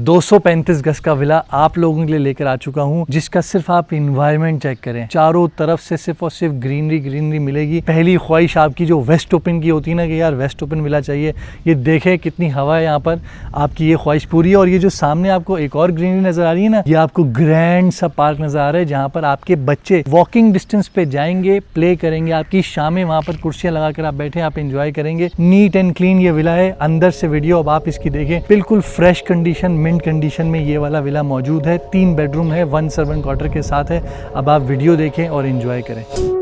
235 गज का विला आप लोगों के लिए लेकर आ चुका हूं, जिसका सिर्फ आप इन्वायरमेंट चेक करें, चारों तरफ से सिर्फ और सिर्फ ग्रीनरी मिलेगी। पहली ख्वाहिश आपकी जो वेस्ट ओपन की होती है ना कि यार वेस्ट ओपन विला चाहिए, ये देखें कितनी हवा है यहाँ पर, आपकी ये ख्वाहिश पूरी है। और ये जो सामने आपको एक और ग्रीनरी नजर आ रही है ना, ये आपको ग्रैंड सा पार्क नजर आ रहा है, जहाँ पर आपके बच्चे वॉकिंग डिस्टेंस पे जाएंगे, प्ले करेंगे, आपकी शामें वहाँ पर कुर्सियां लगाकर आप बैठे आप एंजॉय करेंगे। नीट एंड क्लीन ये विला है। अंदर से वीडियो अब आप इसकी देखें, बिल्कुल फ्रेश कंडीशन, मिंट कंडीशन में ये वाला विला मौजूद है। 3 बेडरूम है, 1 सर्वेंट क्वार्टर के साथ है। अब आप वीडियो देखें और एंजॉय करें।